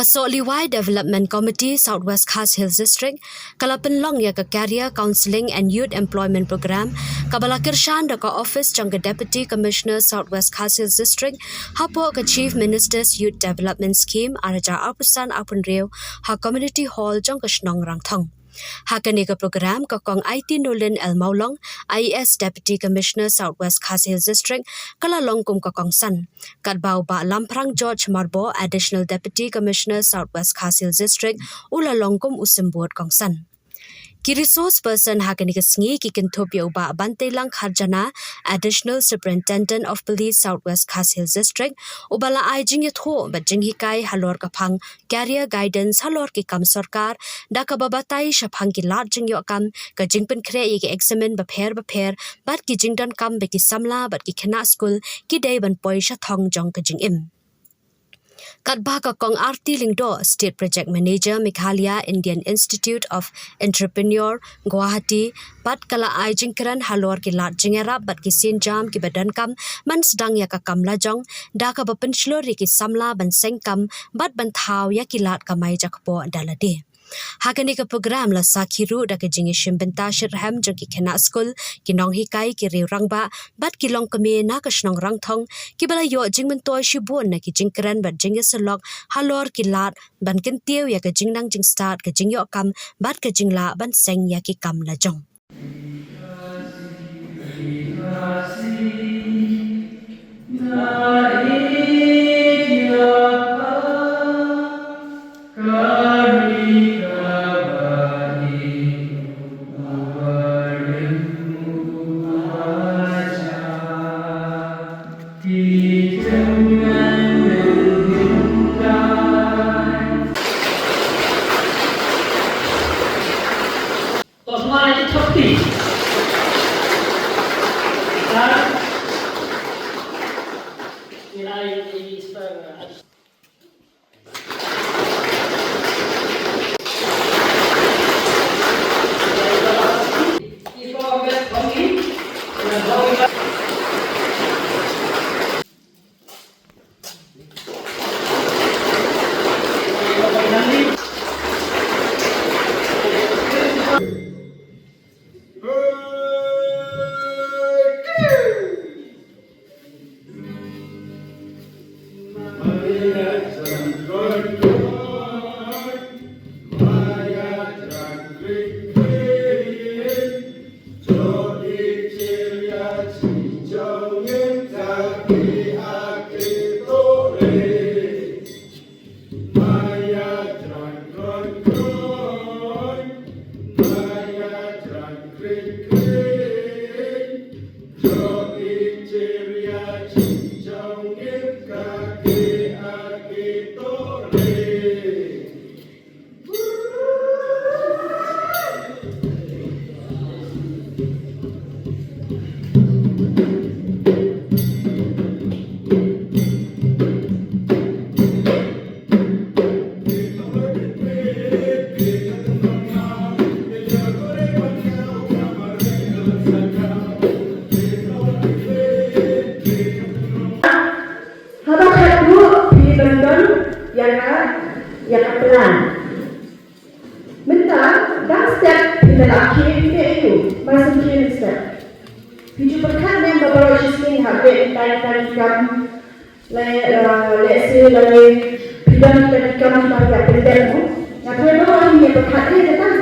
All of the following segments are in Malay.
Liwai Development Committee Southwest Khas Hills District kalapenlong ya ke Career Counseling and Youth Employment Program kabala kirshan da ka Office jang ke Deputy Commissioner Southwest Khas Hills District hapo ke Chief Minister's Youth Development Scheme araja apusan apun reu ha Community Hall jang ke Shnong Rangthong. Hakani ke program ke Kong IT Nolan El Maulong, IES Deputy Commissioner Southwest Khas Hills District, kala longkum ke Kong San. Kat bau ba Lamprang George Marbo, Additional Deputy Commissioner Southwest Khas Hills District, ula longkum usembut Kong San. Ki resource person hakani ke sengi ki kentopia uba Bantelang Kharjana, Additional Superintendent of Police Southwest Khas Hills District, ubala ai jing yatho bat jing hikai halor kapang career guidance halor ki kam sarkar da ka babatai shaphang ki lat jing yo kam ka jing pen kre ye ki examine ba pher bat ki jing dan kam be ki samla bat ki khena school ki dei ban poi sha thong jong ka jing im. Katba ka Kong Arti Lingdo, State Project Manager Meghalaya Indian Institute of Entrepreneur Guwahati, pat kala ai jingkran halor ki lat jingera bat ki sin jam ki badan kam man sedang ya ka kam lajong da ka bapen shlori ki samla ban seng kam bat ban thau ya ki lat kamai jakpo dalade. Hakani ke program la sakhiru da ke jingi shimbenta shirham jong ki khena school ki nong hikai ki riu rangba bat ki long kame na ka shnong rangthong ki bala yo jingmen toy shibun na ki jingkran bat jingi selok halor ki lat ban ken tiu ya ka jingnang jing start ka jing yo kam bat ka jingla ban seng ya ki kam la jong. yang pelan. Minta dan step di dalam kiri itu masih kiri step. Tujuh perkara yang beberapa sini habis tanya kam let's say lagi bidang tanya kam pada pendek. Yang kedua ini perkara ini kan.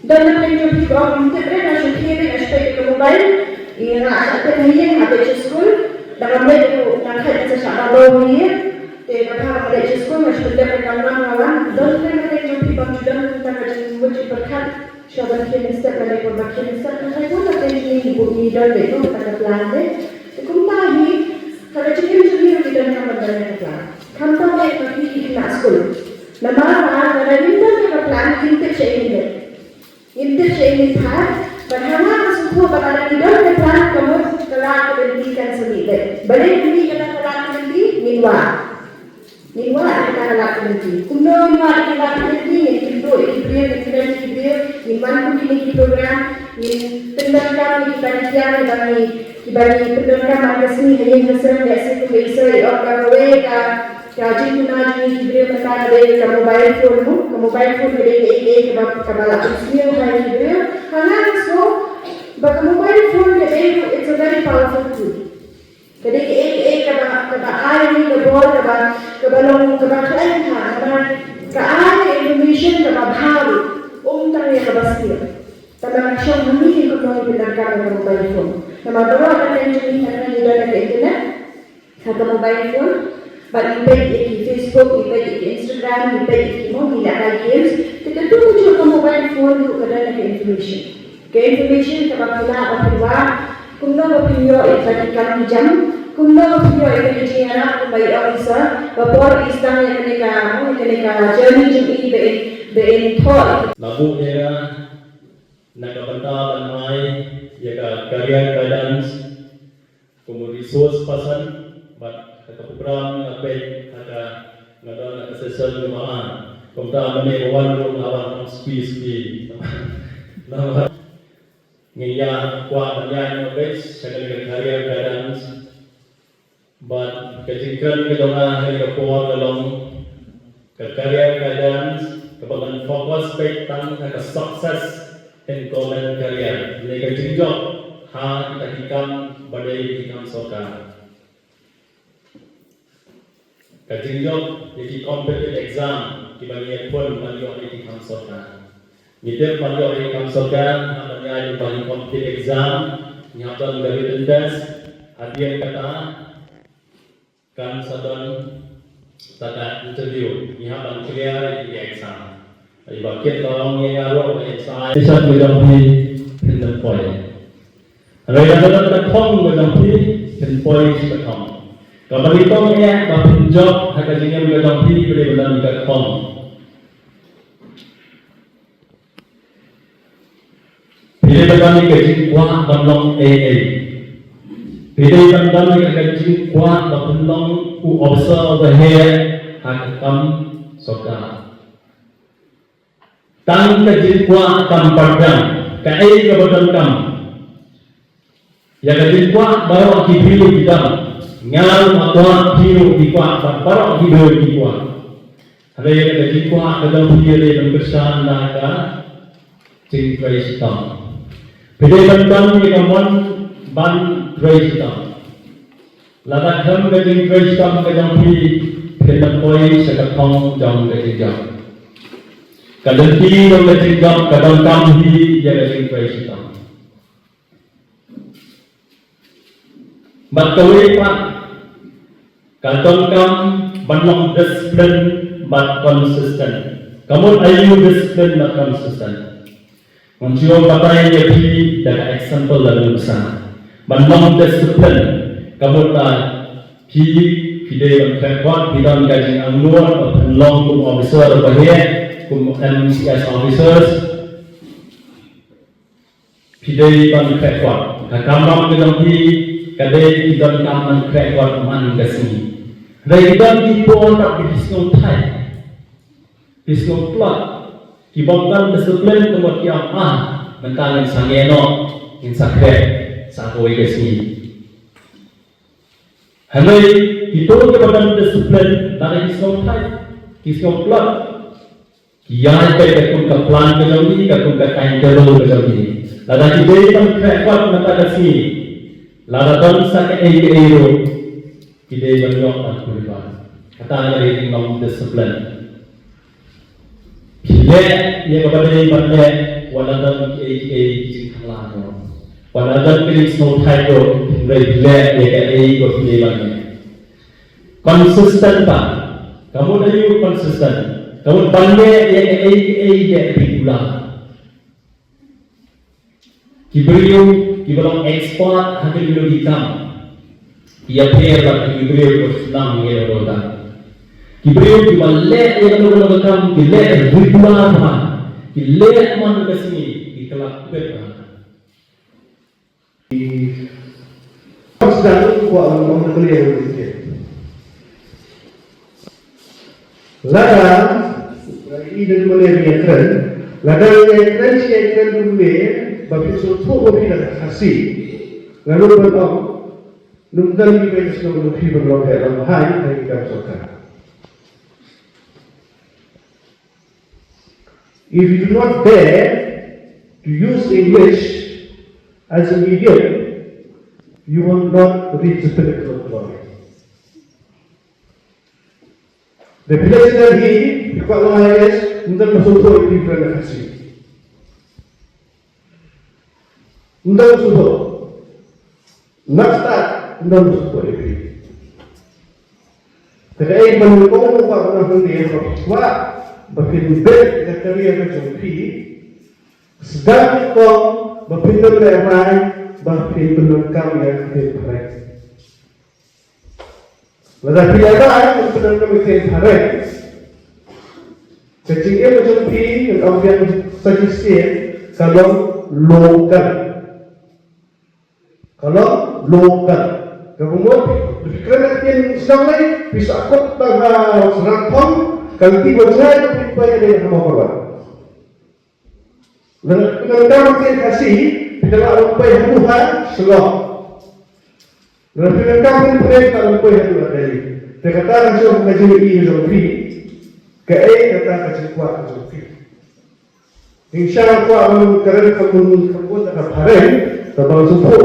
Dan yang juga untuk nasi kiri aspek mobile ini aspek ini habis school dalam itu nak kerja secara ini. Tetapi pada sekolah masih berdekat dengan orang dan mereka yang juga tentang kerja berkat syabas minister dari perbakti minister saya pun ada ini bukti dan itu kita plan deh. Kemudian kalau cikgu cikgu kita nak mendalam plan. Kantor mereka di kelas sekolah. Nama ada kita kita plan kita cikgu ini part. Bagaimana semua pada kita plan kamu kelas pendidikan sendiri. Balik ini kita kelas sendiri minwa. Minwa kita kelas sendiri. Kuno minwa kita kelas sendiri. Minwan ini program ini pendidikan di panitia dibagi pendidikan magazine yang besar dari situ bisa diorganisasi Kaji guna ni video mata ada ke mobile phone ada ke kamala isliyo hai video hangan so but mobile phone it's a very powerful tool. Jadi ke air ni ke ball ke balong ke kelain ke air information ke bahal tang ya ke basir. Tapi syam ni ke menggunakan mobile phone. Nama dua akan jadi karena dia ada internet. Satu mobile phone. But impact di Facebook, impact di Instagram, impact di mobile games, kita tu muncul ke mobile phone tu kadang ada information. Ke information kita bawa kumno berpinyo ikan jam, kumno berpinyo ikan jiana, kumbai officer, bapor istang yang kena journey jumpi be thought. Labu era nakabanta banmai ya career guidance, como resource person, but program apa ada ngada assessor jemaah komta mane wan ro lawan speed nama ngiya kwa banyan bes sekali career guidance but kejingkan kedona hari report dalam career guidance kebagan fokus baik tang ke success in government career ini kejingjo ha kita hikam badai hikam sokar Kajingjok jadi competitive exam dibagi pun bagi orang di kansorkan. Nitip bagi orang di kansorkan namanya dibagi competitive exam nyata dari tendes hadiah kata kan sadon tata interview ni habang clear di exam. Jadi bakit tolong yang arwah exam. Bisa didampingi pendem point. Ada yang terkong didampingi pendem point terkong. Kalau kita ni bapin job, harga jenis berjam pilih boleh berdalam dekat kom. Pilih berdalam dekat kuat bandong AA. Pilih berdalam dekat kuat bandong u officer over here harga kam soka. Tang kejin kuat kam padang, kai ke badan kam. Ya kejin kuat baru kibili bidang. Ngal matwa hiu di kuat parok hiu di kuat. Ada yang ada di kuat dalam hiu dalam bersan naga cingkai sitam. Beda bentang ni kawan ban tray sitam. Ladak ham ke cingkai sitam ke dalam hiu dalam koi sekatong jam ke jam. Kadenti dalam jam kadang kam hiu jaga cingkai sitam. Batawai pak kantong kam banlong discipline but consistent. Kamu ayu discipline but consistent. Mencium pakai yang pilih dan example dalam besar. Banlong discipline kamu tak pilih yang terkuat bidang gaji annual banlong kum officer bahaya kum MCS officers pilih yang terkuat. Kakamam kita pilih kadai idan kaman krekwan man gasni. Dari idan ipo tak bisno thai. Bisno plot. Kibangkan disiplin kemuat kiam mentang sangeno in sakre sakoi gasni. Hanoi itu kibangkan disiplin dari bisno thai. Bisno plot. Kiai kakun ka plan kejauhi kakun ka kain jauh kejauhi. Lada kibay tam krekwan mentang gasni. Ladatan sa eiro kide banyak tak kuliah. Kata dari ngom disiplin. Pilih yang kepada banyak waladan jingkalan. Waladan pilih snow tiger pilih yang ke pilih banyak. Konsisten tak? Kamu dari konsisten. Kamu banyak yang ke pilih. Kiberiu Ibarat ekspor hampir belum hitam. Ia perlu diberi bersenang ia roda. Diberi dibalik ia roda macam dibalik ribuan orang. Dibalik mana kesini dikelak berapa. Sedang kuat orang beliau itu. Lada ini boleh diakran. Lada diakran siakran dulu. Bagi suatu bagi nak kasih, lalu berdoa, nunggal di bawah semua bukti berdoa dalam hari kita berdoa. if you do not dare to use English as a medium, you will not reach the pinnacle of glory. The place that he, because of IS, undang masuk itu kerana kasih. Undang masuk, nak start undang masuk itu. Terkait menunggu apa orang yang berkuat, berpindah ke kerja macam ini, sedang kau berpindah lerai, berpindah kau yang terbaik. Wala pilihan untuk kami hari. Kecilnya macam ini, orang yang suggestion kalau lokal, kemudian kerana yang sedang lain bisa akut tanggal serantong kalau tiba saya supaya dia sama korban. Dengan kami kasih dalam upaya Tuhan selok. Dengan kami perintah upaya Tuhan dari. Terkata macam mengaji ini lebih, kata macam kuat lebih. Insyaallah kuat kerana kamu tak hari, sebab support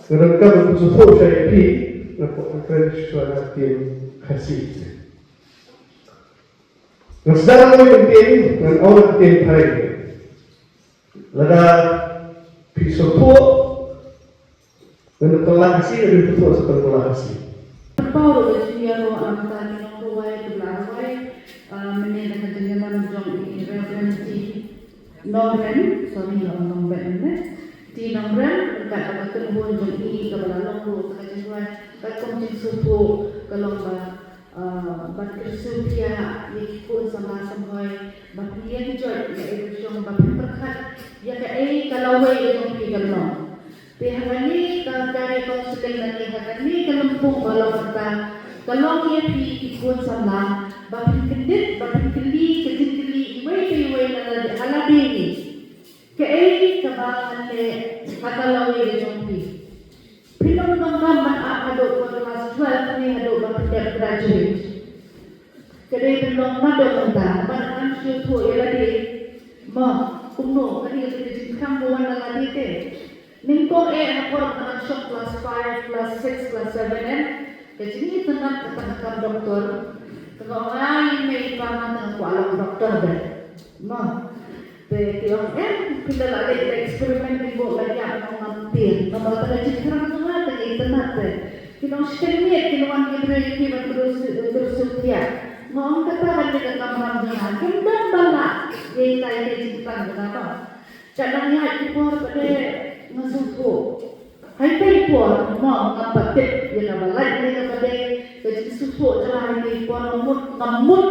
kerana kamu support saya ini. Nak suara tim kasih. Nasdaq penting dan orang tim hari. Lada support dan telah kasih dan support seperti telah kasih. Paulo Desviaro Antani Nongway Belaway menyenangkan dengan jong referensi Nongren, sorry Nongren, di Nongren kat ketemuan jong ini kepada Nongro kejuan kat komisi suku kalau bakir supia ikut sama sampai bakir joy iaitu jong bakir perkat ya ke kalau way jong pigalong. Pihak ini dari konseling dan pihak ini kelempung kalau kalau dia ikut sama bapak kedit, bapak keli, iwe nala halabi ini. Kei kebangan le katalau ye jompi. Pinong nongkaman ado kelas 12 ni ado bapak graduate. Kedai pinong mado menda, bapak syukur ya lagi. Kumno kadi kita kambuan nala dite. Ningko ako ng shock class 5, class 6, class 7 kasi ini tengah ketangkap doktor tengah ay may ipaman ng alam doktor ba pero pindah lagi eksperimen di bawah lagi ang ngampir na mga taga-chikrang nga taga-internet kinong skenit kinuan kibreki terus ngomong katakan dengan kamar dengan kendang bala yang tayo chikrang kenapa kadang ya ipor pada ngasuko hay paipor mo kapatit yan na balay ni kapade kasi suko jalan ni ipor ngamut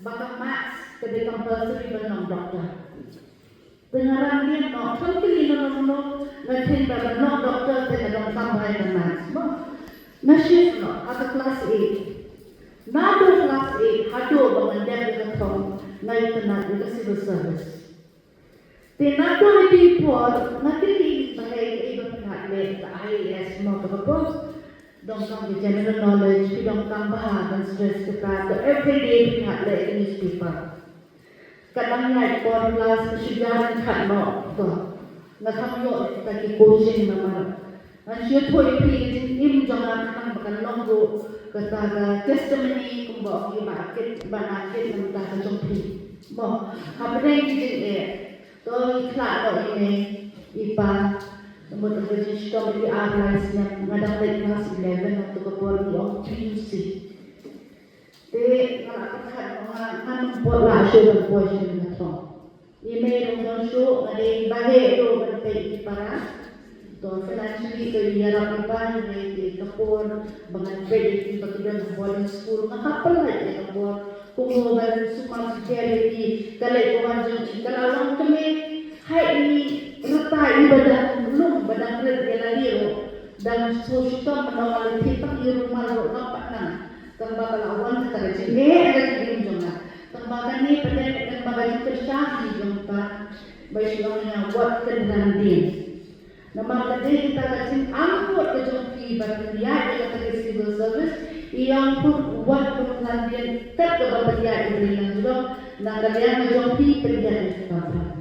baka mas kasi compulsory ba ng doktor dengaran dia no pagpili no nagtinda ba no doktor sa kadang tambay ng mas na shift no at class 8 nado class 8 hado ba ng debit account na ito na civil service Tinato ni por nakikinig bahay ibang natin sa IAS mo kapag dong kang general knowledge dong kang bahagan stress kita everyday natin newspaper kadang night for class sigaran kano to nakamyo taki coaching naman ang shoot po ipin im jangan nang bakalonggo kataga testimony kung ba yung market banakit ng takajong mo habang hindi Tolong ikhlas ini ipa kemudian register di atas yang ngadang dari kelas 11 untuk keluar di PUC. Jadi kalau kan buat lah show buat show macam. Email untuk show ada bahaya itu berarti para to financially to yarap ipan di kapur bangan credit bagian boarding school nakapal na ito buat kumuban sumang security kalay kumanjong kalalong kami hai ini rata ibadah belum badan relativo dan sosial menawar kita di rumah nampak na tembakan awan kita jadi ada di jona tembakan ni pada tembakan tersyah di jompa baik yang buat kendan din Nama kita kasi angkot ke jompi bateria kita ke civil service Iyang pun buat kemudian kat ke bapak dia ini juga nak kalian menjadi penjadi apa.